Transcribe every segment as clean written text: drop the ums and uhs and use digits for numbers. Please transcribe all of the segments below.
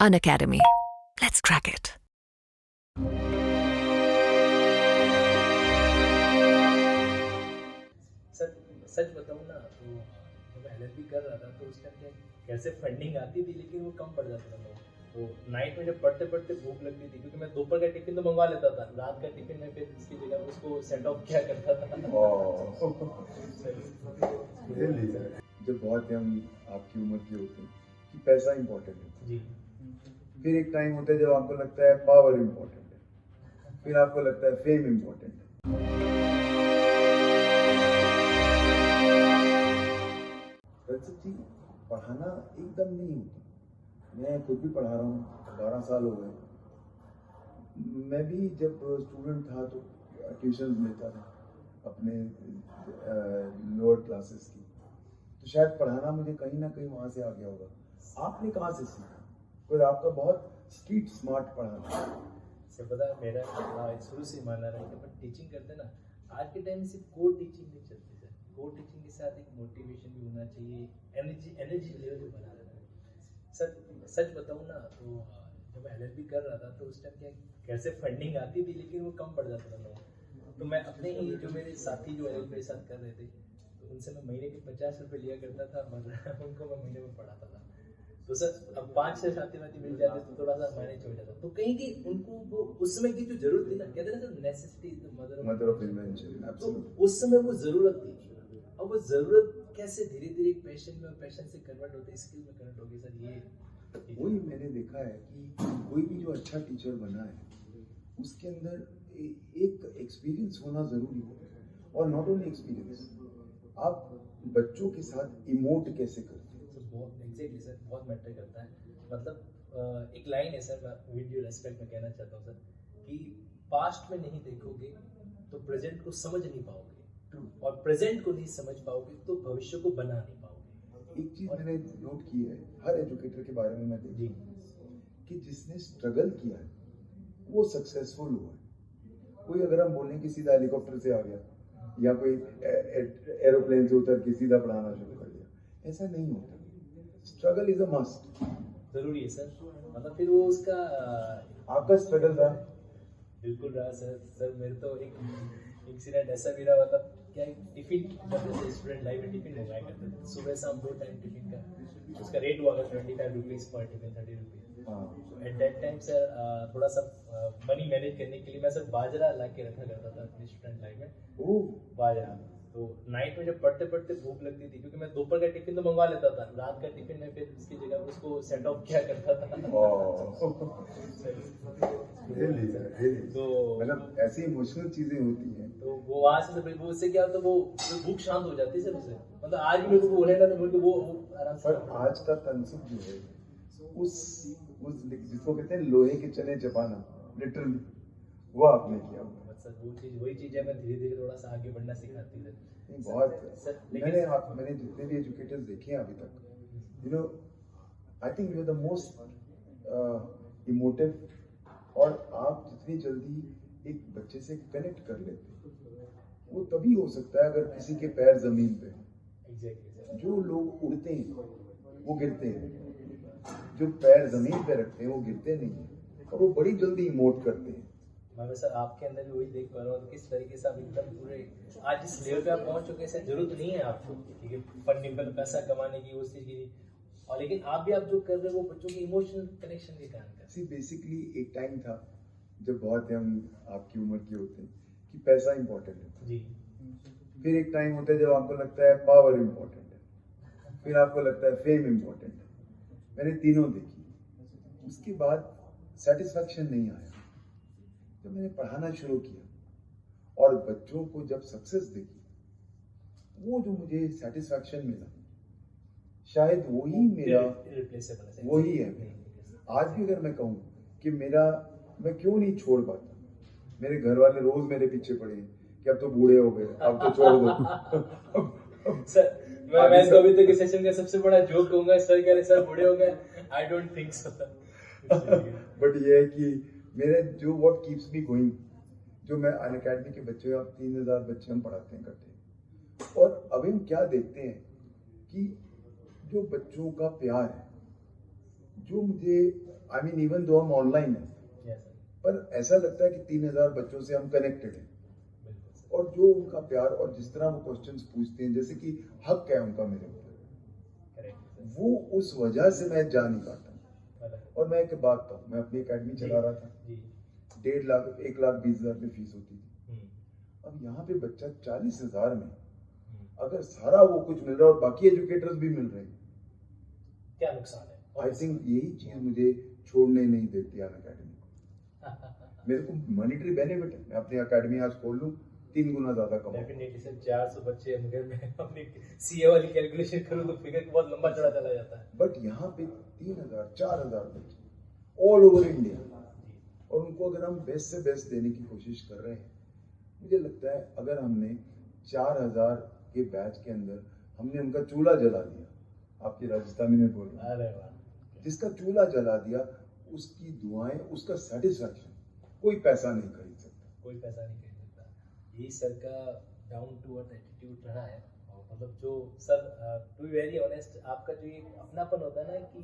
Unacademy. Let's crack it. सच सच बताऊँ ना तो जब एलएलबी कर रहा था तो उस टाइम क्या कैसे फंडिंग आती थी लेकिन वो कम पड़ जाता था लोग। तो नाइट में जब पढ़ते पढ़ते भूख लगती थी क्योंकि मैं दोपहर का टिफिन तो मंगवा लेता था, रात का टिफिन में फिर इसकी जगह उसको सेंड ऑफ किया करता था। रियली जब बहुत यंग आपकी उम्र के होते हैं कि पैसा इंपॉर्टेंट है, जी फिर एक टाइम होता है जब आपको लगता है पावर इंपॉर्टेंट है, फिर आपको लगता है फेम इंपॉर्टेंट है। रजत जी, पढ़ाना एकदम नहीं होता। मैं खुद भी पढ़ा रहा हूँ, 12 साल हो गए। मैं भी जब स्टूडेंट था तो ट्यूशन लेता था अपने लोअर क्लासेस की, तो शायद पढ़ाना मुझे कहीं ना कहीं वहाँ से आ गया होगा। आपने कहाँ से सीखा? कोई आपका बहुत स्ट्रीट स्मार्ट पढ़ाना। सर पता है मेरा शुरू से मानना रहा है कि अपन टीचिंग करते ना, आज के टाइम में सिर्फ कोर टीचिंग नहीं चलती सर। कोर टीचिंग के साथ एक मोटिवेशन भी होना चाहिए, एनर्जी लेवल भी बना रहना है। सर सच बताऊँ ना तो जब एलएलबी कर रहा था तो उस टाइम क्या कैसे फंडिंग आती थी लेकिन वो कम पड़ जाता था लोग। तो मैं अपने ही जो मेरे साथी जो एलएलबी मेरे साथ कर रहे थे तो उनसे मैं महीने के 50 रुपये लिया करता था, मतलब उनको मैं महीने में पढ़ाता था। तो सर अब 5-6 साथी वाथी मिल जाते तो थोड़ा सा मैनेज हो जाता। तो कहीं की उनको वो उस समय की जो जरूरत थी ना, कहते हैं ना necessity is the mother of invention. तो उस समय वो जरूरत थी। अब वो जरूरत कैसे धीरे धीरे पैशन में और पैशन से कन्वर्ट होते स्किल में कन्वर्ट होगी सर। ये वही मैंने देखा है कि कोई भी जो अच्छा टीचर बना है उसके अंदर एक एक्सपीरियंस होना जरूरी है। और नॉट ओनली एक्सपीरियंस, आप बच्चों के साथ इमोट कैसे करते हैं। तो बहुत एग्जैक्टली सर बहुत मैटर करता है। मतलब एक लाइन है सर, मैं विद ड्यू रेस्पेक्ट में कहना चाहता हूँ सर कि पास्ट में नहीं देखोगे तो प्रेजेंट को समझ नहीं पाओगे, और प्रेजेंट को नहीं समझ पाओगे तो भविष्य को बना नहीं पाओगे। एक चीज मैंने नोट की है हर एजुकेटर के बारे में, मैं देखता हूँ कि जिसने स्ट्रगल किया है वो सक्सेसफुल हुआ है। कोई अगर हम बोलें कि सीधा हेलीकॉप्टर से आ गया या कोई एरोप्लेन से उतर के सीधा पढ़ाना शुरू कर दिया, ऐसा नहीं होता। Struggle is a must. जरूरी है सर। मतलब फिर वो उसका आपका स्ट्रगल रहा? बिल्कुल रहा सर। सर मेरे तो एक इंसिडेंट ऐसा भी रहा, मतलब क्या टिफिन जब जैसे स्टूडेंट लाइफ में टिफिन मंगाया करते थे, सुबह शाम 2 टाइम टिफिन का उसका रेट हुआ था 25 रुपीज़ पर tiffin, 30 rupees. At that time sir थोड़ा सा मनी मैनेज करने के लिए मैं सर बाजरा ला के रखा करता था अपने स्टूडेंट लाइफ में। बाजरा तो नाइट में जब पढ़ते पढ़ते भूख लगती थी क्योंकि मैं दोपहर का टिफिन तो मंगवा लेता था, रात का टिफिन में फिर इसकी जगह उसको सेंड ऑफ किया करता था। तो मतलब ऐसी इमोशनल चीजें होती हैं। तो वो वहाँ से वो उससे क्या होता है, वो भूख शांत हो जाती है सर उससे। मतलब आज भी लोगों को बोलेगा तो बोल के वो आराम से। पर आज का तनसुख जो है उस जिसको कहते हैं लोहे के चने चबाना, लिटरली वो आपने किया हुआ। सर वही चीज है, मैं धीरे धीरे थोड़ा सा आगे बढ़ना सिखाती है बहुत मैंने जितने भी एजुकेटर्स देखे हैं अभी तक, you know, I think you are the most emotive. और आप जितनी जल्दी एक बच्चे से कनेक्ट कर लेते हैं वो तभी हो सकता है अगर किसी के पैर जमीन पे। जो लोग उड़ते हैं वो गिरते हैं, जो पैर जमीन पे रखते हैं वो गिरते नहीं है, और वो बड़ी जल्दी इमोट करते हैं। मैं सर आपके अंदर भी वही देख पा रहा हूँ किस तरीके से आप एकदम पूरे आज इस लेवल पे आप पहुंच चुके हैं। जरूरत नहीं है आपको ठीक है फंडिंग पैसा कमाने की उस चीज की, और लेकिन आप भी आप जो कर रहे हो वो बच्चों के इमोशनल कनेक्शन के कारण कर। सी बेसिकली एक टाइम था जब बहुत यंग आपकी उम्र के होते हैं कि पैसा इंपॉर्टेंट है जी। फिर एक टाइम होता है जब आपको लगता है पावर इंपॉर्टेंट है, फिर आपको लगता है फेम इंपॉर्टेंट है। मैंने तीनों देखी, उसके बाद सेटिस्फैक्शन नहीं आया। जब मैंने पढ़ाना शुरू किया और बच्चों को जब सक्सेस देखी, वो जो मुझे सेटिस्फैक्शन मिला, शायद वही मेरा वही है। आज भी अगर मैं कहूँ कि मैं क्यों नहीं छोड़ पाता, मेरे घर वाले रोज मेरे पीछे पड़े हैं कि अब तो बूढ़े हो गए, अब तो छोड़ दो। सर मैं तो अभी तक इस सेशन का सबसे बड़ा जोक कहूंगा, सर कह रहे सर बूढ़े हो गए, I don't think so. But ये है कि मेरे जो व्हाट कीप्स मी गोइंग, जो मैं अनअकैडमी के बच्चे, आप 3000 बच्चे हम पढ़ाते हैं इकट्ठे, और अभी हम क्या देखते हैं कि जो बच्चों का प्यार है, जो मुझे आई मीन इवन दो हम ऑनलाइन हैं, यस सर, पर ऐसा लगता है कि 3000 बच्चों से हम कनेक्टेड हैं। बिल्कुल सर, और जो उनका प्यार और जिस तरह वो क्वेश्चंस पूछते हैं, जैसे कि हक है उनका मेरे ऊपर, करेक्ट सर, वो उस वजह से मैं जा नहीं पाता। अलग और मैं एक बात बताऊँ, मैं अपनी एकेडमी चला रहा था, जी, 1.5 लाख 1,20,000 में फीस होती थी। हम्म, अब यहाँ पे बच्चा 40,000 में, हम्म, अगर सारा वो कुछ मिल रहा है और बाकी एजुकेटर्स भी मिल रहे हैं, क्या नुकसान है? आई थिंक यही चीज मुझे छोड़ने नहीं देती अन अकेडमी को। मेरे को मॉनिटरी बेनिफिट है, मैं अपनी अकेडमी आज खोल लूँ 3 गुना ज्यादा कमाऊँ। डेफिनेटली सर, 400 बच्चे मगर मैं अपनी सीए वाली कैलकुलेशन करूँ तो फिगर बहुत लंबा चढ़ा चला जाता है। बट यहाँ पे 3,000 4,000 बच्चे ऑल ओवर इंडिया, और उनको अगर हम बेस्ट से बेस्ट देने की कोशिश कर रहे हैं, मुझे लगता है अगर हमने 4,000 के बैच के अंदर हमने उनका चूल्हा जला दिया, आपकी राजस्थानी में बोल रहा हूं, अरे वाह, जिसका चूल्हा जला दिया, उसकी दुआएं, उसका सेटिस्फैक्शन कोई पैसा नहीं खरीद सकता। कोई पैसा नहीं खरीद सकता। यही सर का डाउन टू अर्थ एटीट्यूड रहा है। और मतलब जो sir, to be very honest, आपका जो ये अपनापन होता है ना कि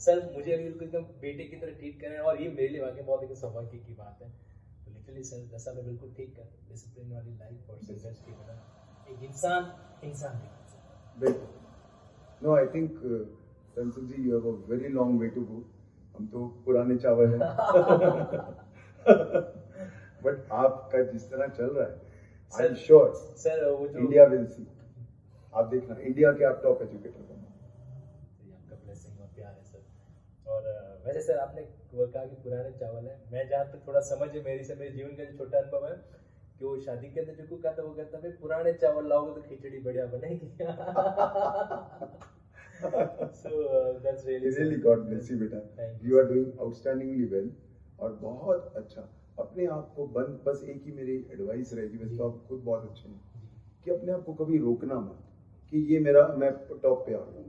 सर मुझे अभी बिल्कुल एकदम बेटे की तरह ट्रीट करें, और ये मेरे लिए वाकई बहुत एक सौभाग्य की बात है। तो लिटरली सर जैसा मैं बिल्कुल ठीक कर, डिसिप्लिन वाली लाइफ और संघर्ष की तरह एक इंसान दिखता है। बिल्कुल। No, I think Tansul ji, you have a very long way to go. हम तो पुराने चावल हैं। बट आपका जिस तरह चल रहा है, आई एम श्योर सर वो जो इंडिया विल सी। आप देखना, इंडिया के आप टॉप एजुकेटर बनो। ये आपका ब्लेसिंग और प्यार है सर। और वैसे सर आपने वो कहा कि पुराने चावल है, मैं जहाँ तक थोड़ा समझ है मेरे जीवन का जो छोटा अनुभव है कि वो शादी के अंदर जो कहा था वो कहता भाई पुराने चावल लाओगे तो खिचड़ी बढ़िया बनेगी। So that's Really God bless you बेटा। Thank you. You are doing outstandingly well और बहुत अच्छा। अपने आप को बंद, बस एक ही मेरी एडवाइस रहेगी, वैसे तो आप खुद बहुत अच्छे हैं, कि अपने आप को कभी रोकना मत कि ये मेरा, मैं टॉप पे आ गया।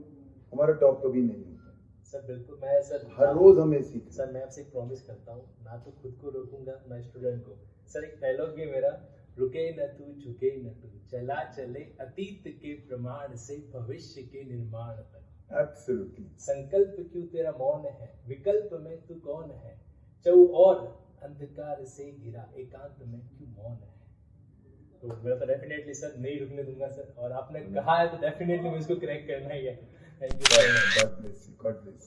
हमारा टॉप कभी नहीं होता सर। बिल्कुल, मैं सर हर रोज हमें सीख। सर मैं आपसे एक प्रॉमिस करता हूँ, ना तो खुद को रोकूंगा ना स्टूडेंट को। सर एक डायलॉग भी मेरा, रुके न तू झुके न तू, चला चले अतीत के प्रमाण से भविष्य के निर्माण तक। एब्सोल्युटली। संकल्प क्यों तेरा मौन है, विकल्प में तू कौन है, चौ और अंधकार से घिरा एकांत में क्यों मौन है। तो मैं तो डेफिनेटली सर नहीं रुकने दूंगा सर, और आपने कहा है तो डेफिनेटली मुझे इसको क्रैक करना ही है। Thank you. God bless you, God bless.